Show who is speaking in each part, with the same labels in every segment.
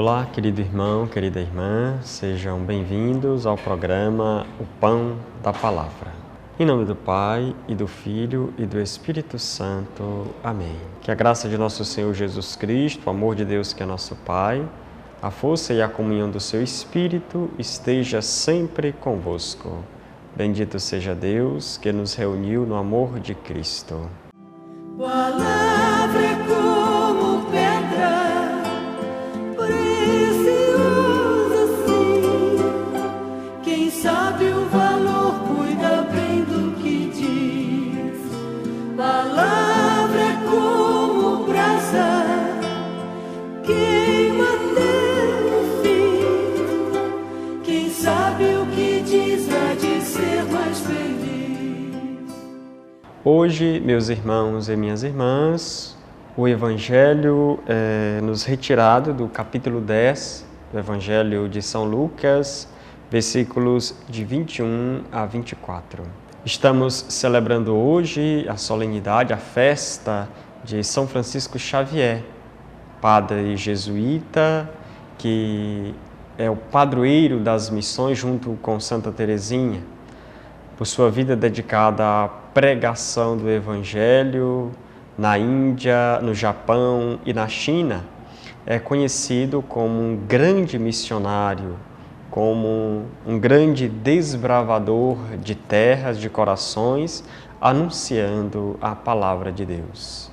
Speaker 1: Olá, querido irmão, querida irmã, sejam bem-vindos ao programa O Pão da Palavra. Em nome do Pai, e do Filho, e do Espírito Santo. Amém. Que a graça de nosso Senhor Jesus Cristo, o amor de Deus que é nosso Pai, a força e a comunhão do seu Espírito esteja sempre convosco. Bendito seja Deus que nos reuniu no amor de Cristo.
Speaker 2: Palavra é como pedra preciosa, sim. Quem sabe o valor cuida bem do que diz. Palavra é como brasa, queima até o fim. Quem sabe o que diz há de ser mais feliz.
Speaker 1: Hoje, meus irmãos e minhas irmãs, o Evangelho é nos retirado do capítulo 10 do Evangelho de São Lucas, versículos de 21 a 24. Estamos celebrando hoje a solenidade, a festa de São Francisco Xavier, padre jesuíta, que é o padroeiro das missões junto com Santa Teresinha, por sua vida dedicada à pregação do Evangelho na Índia, no Japão e na China. É conhecido como um grande missionário, como um grande desbravador de terras, de corações, anunciando a palavra de Deus.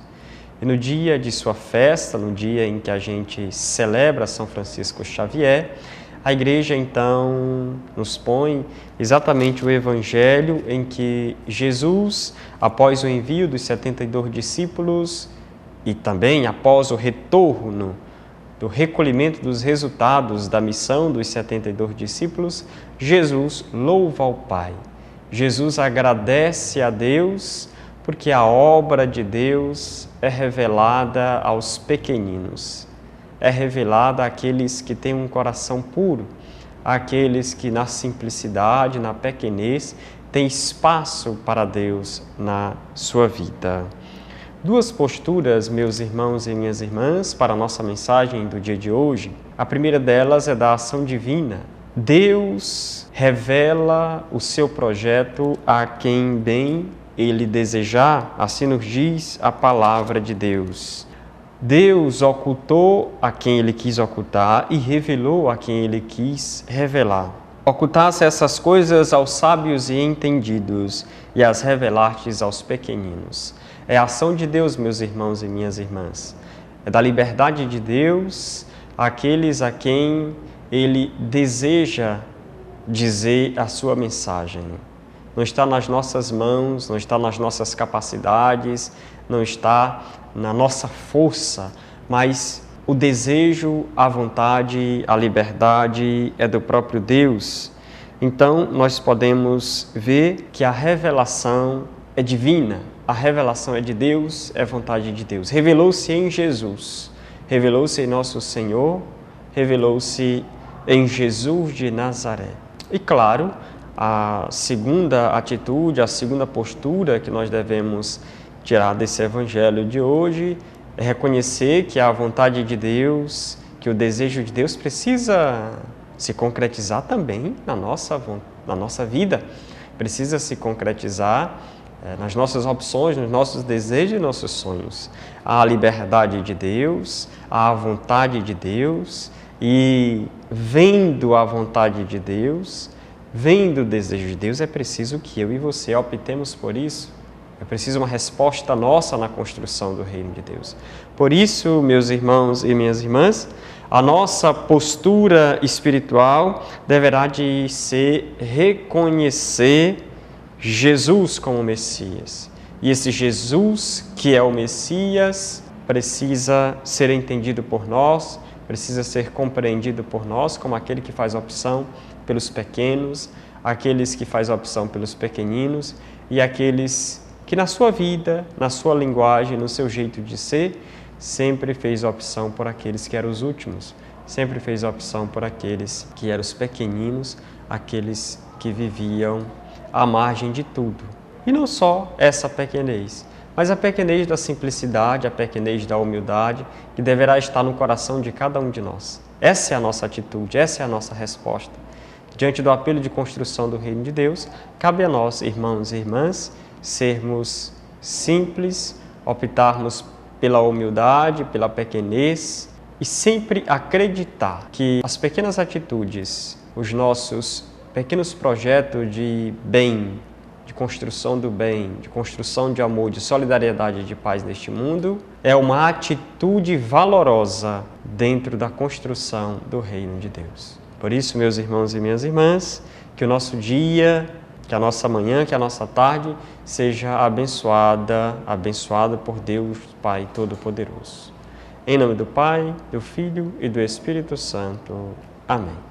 Speaker 1: E no dia de sua festa, no dia em que a gente celebra São Francisco Xavier, a Igreja, então, nos põe exatamente o Evangelho em que Jesus, após o envio dos 72 discípulos e também após o retorno do recolhimento dos resultados da missão dos 72 discípulos, Jesus louva ao Pai. Jesus agradece a Deus porque a obra de Deus é revelada aos pequeninos. É revelada àqueles que têm um coração puro, àqueles que na simplicidade, na pequenez, têm espaço para Deus na sua vida. Duas posturas, meus irmãos e minhas irmãs, para a nossa mensagem do dia de hoje. A primeira delas é da ação divina. Deus revela o seu projeto a quem bem Ele desejar, assim nos diz a palavra de Deus. Deus ocultou a quem Ele quis ocultar e revelou a quem Ele quis revelar. Ocultasse essas coisas aos sábios e entendidos e as revelastes aos pequeninos. É a ação de Deus, meus irmãos e minhas irmãs. É da liberdade de Deus àqueles a quem Ele deseja dizer a sua mensagem. Não está nas nossas mãos, não está nas nossas capacidades, não está na nossa força, mas o desejo, a vontade, a liberdade é do próprio Deus. Então, nós podemos ver que a revelação é divina, a revelação é de Deus, é vontade de Deus. Revelou-se em Jesus, revelou-se em nosso Senhor, revelou-se em Jesus de Nazaré. E claro, a segunda atitude, a segunda postura que nós devemos tirar desse Evangelho de hoje é reconhecer que a vontade de Deus, que o desejo de Deus precisa se concretizar também na nossa vida, precisa se concretizar nas nossas opções, nos nossos desejos e nossos sonhos. Há a liberdade de Deus, há a vontade de Deus e vendo a vontade de Deus, vendo o desejo de Deus, é preciso que eu e você optemos por isso. É preciso uma resposta nossa na construção do reino de Deus. Por isso, meus irmãos e minhas irmãs, a nossa postura espiritual deverá de ser reconhecer Jesus como Messias. E esse Jesus, que é o Messias, precisa ser entendido por nós, precisa ser compreendido por nós como aquele que faz opção pelos pequenos, aqueles que faz opção pelos pequeninos e aqueles que na sua vida, na sua linguagem, no seu jeito de ser, sempre fez opção por aqueles que eram os últimos, sempre fez opção por aqueles que eram os pequeninos, aqueles que viviam à margem de tudo. E não só essa pequenez, mas a pequenez da simplicidade, a pequenez da humildade, que deverá estar no coração de cada um de nós. Essa é a nossa atitude, essa é a nossa resposta. Diante do apelo de construção do reino de Deus, cabe a nós, irmãos e irmãs, sermos simples, optarmos pela humildade, pela pequenez e sempre acreditar que as pequenas atitudes, os nossos pequenos projetos de bem, de construção do bem, de construção de amor, de solidariedade e de paz neste mundo, é uma atitude valorosa dentro da construção do reino de Deus. Por isso, meus irmãos e minhas irmãs, que o nosso dia, que a nossa manhã, que a nossa tarde seja abençoada por Deus Pai Todo-Poderoso. Em nome do Pai, do Filho e do Espírito Santo. Amém.